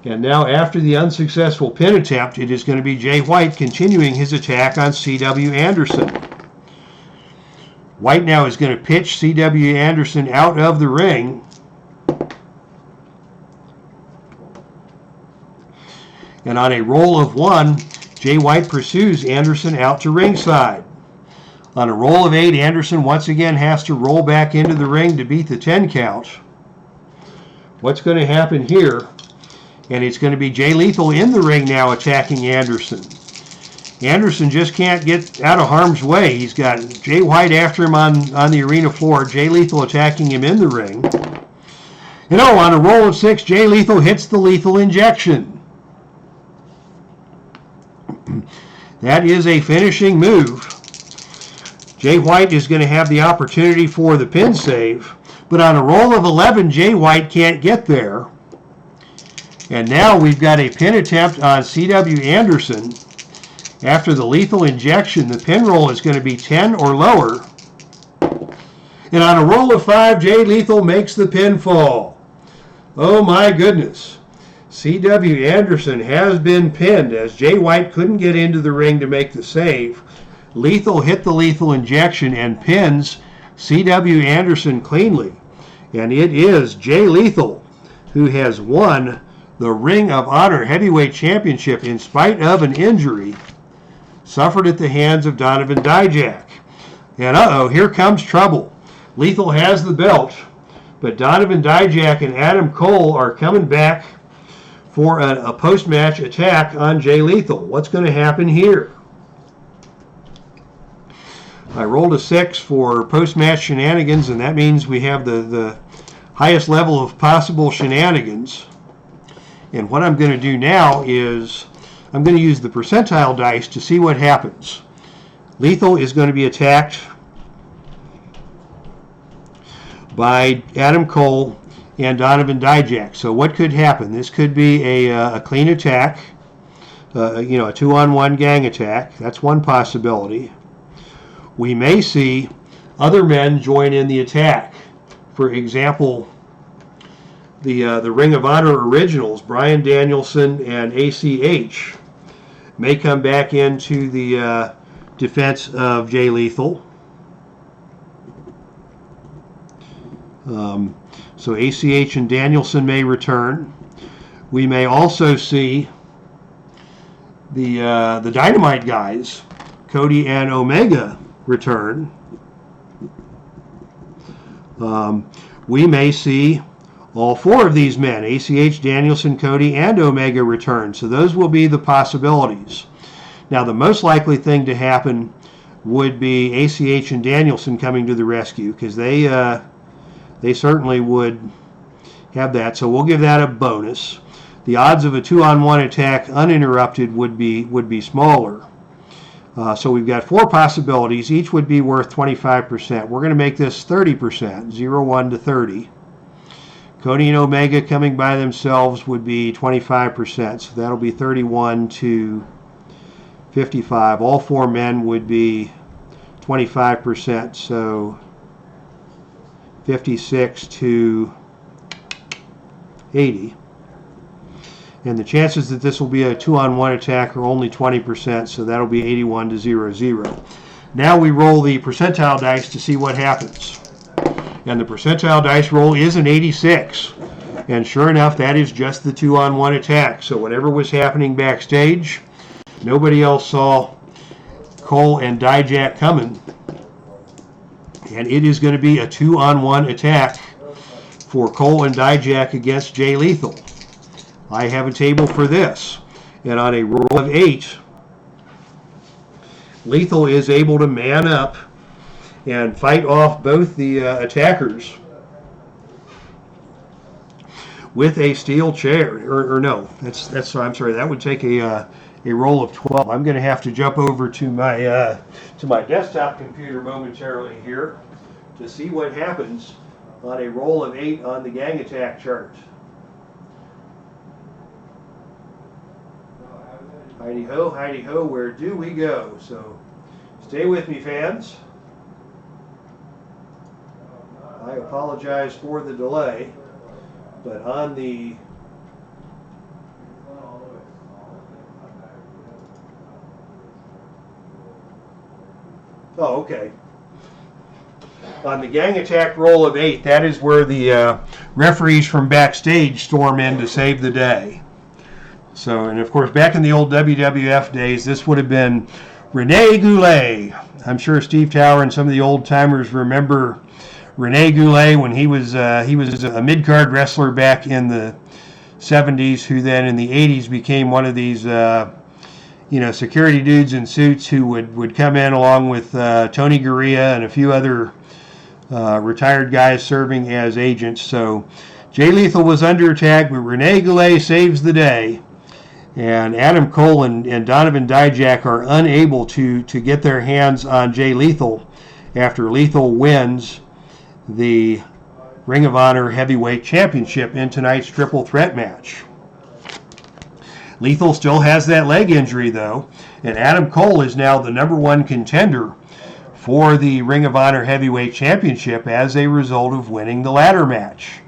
And now after the unsuccessful pin attempt, it is going to be Jay White continuing his attack on C.W. Anderson. White now is going to pitch C.W. Anderson out of the ring. And on a roll of 1, Jay White pursues Anderson out to ringside. On a roll of 8, Anderson once again has to roll back into the ring to beat the 10 count. What's going to happen here? And it's going to be Jay Lethal in the ring now attacking Anderson. Anderson just can't get out of harm's way. He's got Jay White after him on the arena floor. Jay Lethal attacking him in the ring. And on a roll of 6, Jay Lethal hits the lethal injection. That is a finishing move. Jay White is going to have the opportunity for the pin save. But on a roll of 11, Jay White can't get there. And now we've got a pin attempt on C.W. Anderson. After the lethal injection, the pin roll is going to be 10 or lower. And on a roll of 5, Jay Lethal makes the pinfall. Oh my goodness. C.W. Anderson has been pinned as Jay White couldn't get into the ring to make the save. Lethal hit the lethal injection and pins C.W. Anderson cleanly. And it is Jay Lethal who has won the Ring of Honor Heavyweight Championship in spite of an injury suffered at the hands of Donovan Dijak. And here comes trouble. Lethal has the belt, but Donovan Dijak and Adam Cole are coming back for a post-match attack on Jay Lethal. What's going to happen here? I rolled a 6 for post-match shenanigans, and that means we have the highest level of possible shenanigans. And what I'm going to do now is I'm going to use the percentile dice to see what happens. Lethal is going to be attacked by Adam Cole and Donovan Dijak. So what could happen? This could be a clean attack, a 2-on-1 gang attack. That's one possibility. We may see other men join in the attack. For example, the Ring of Honor Originals, Bryan Danielson and ACH, may come back into the defense of Jay Lethal. So ACH and Danielson may return. We may also see the Dynamite guys, Cody and Omega, return. We may see all 4 of these men, ACH, Danielson, Cody, and Omega, return. So those will be the possibilities. Now, the most likely thing to happen would be ACH and Danielson coming to the rescue, because they certainly would have that. So we'll give that a bonus. The odds of a 2-on-1 attack uninterrupted would be smaller. So we've got 4 possibilities. Each would be worth 25%. We're going to make this 30%, 0-1 to 30. Cody and Omega coming by themselves would be 25%, so that'll be 31 to 55. All 4 men would be 25%, so 56 to 80. And the chances that this will be a 2-on-1 attack are only 20%, so that'll be 81 to 0-0. Now we roll the percentile dice to see what happens. And the percentile dice roll is an 86. And sure enough, that is just the 2-on-1 attack. So whatever was happening backstage, nobody else saw Cole and Dijak coming. And it is going to be a 2-on-1 attack for Cole and Dijak against Jay Lethal. I have a table for this. And on a roll of 8, Lethal is able to man up and fight off both the attackers with a steel chair. Or no, I'm sorry, that would take a roll of 12. I'm going to have to jump over to my desktop computer momentarily here to see what happens on a roll of 8 on the gang attack chart. Heidi ho, where do we go? So stay with me, fans. I apologize for the delay, but on the on the gang attack roll of 8, that is where the referees from backstage storm in to save the day. So, and of course, back in the old WWF days, this would have been Rene Goulet. I'm sure Steve Tower and some of the old timers remember Rene Goulet when he was a mid-card wrestler back in the 70s, who then in the 80s became one of these security dudes in suits who would come in along with Tony Gurria and a few other retired guys serving as agents. So Jay Lethal was under attack, but Rene Goulet saves the day. And Adam Cole and Donovan Dijak are unable to get their hands on Jay Lethal after Lethal wins the Ring of Honor Heavyweight Championship in tonight's triple threat match. Lethal still has that leg injury, though, and Adam Cole is now the number one contender for the Ring of Honor Heavyweight Championship as a result of winning the ladder match.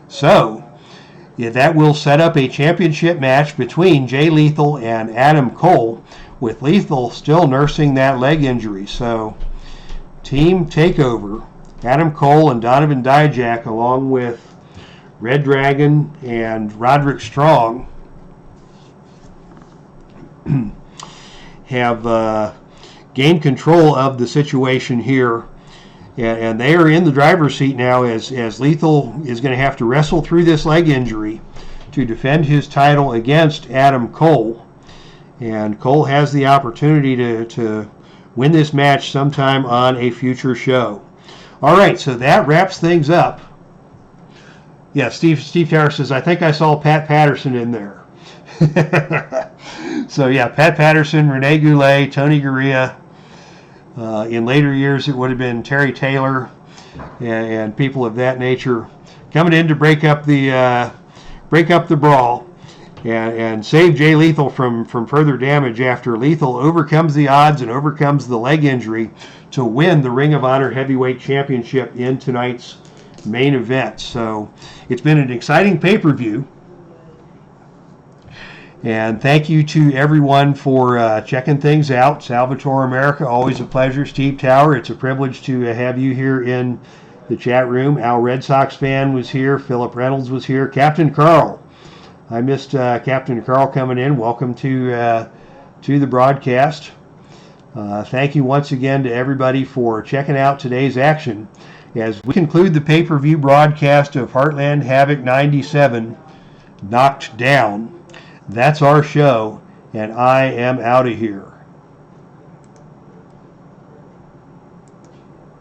So, that will set up a championship match between Jay Lethal and Adam Cole, with Lethal still nursing that leg injury. So, Team Takeover, Adam Cole and Donovan Dijak, along with Red Dragon and Roderick Strong, have gained control of the situation here. And they are in the driver's seat now as Lethal is going to have to wrestle through this leg injury to defend his title against Adam Cole. And Cole has the opportunity to win this match sometime on a future show. All right, so that wraps things up. Yeah, Steve Tower says, I think I saw Pat Patterson in there. So yeah, Pat Patterson, Rene Goulet, Tony Gurria. In later years, it would have been Terry Taylor and people of that nature coming in to break up the brawl and save Jay Lethal from further damage after Lethal overcomes the odds and overcomes the leg injury to win the Ring of Honor Heavyweight Championship in tonight's main event. So it's been an exciting pay-per-view. And thank you to everyone for checking things out. Salvatore America, always a pleasure. Steve Tower, it's a privilege to have you here in the chat room. Al Red Sox fan was here. Philip Reynolds was here. Captain Carl. I missed Captain Carl coming in. Welcome to the broadcast. Thank you once again to everybody for checking out today's action as we conclude the pay-per-view broadcast of Heartland Havoc 97, Knocked Down. That's our show, and I am out of here.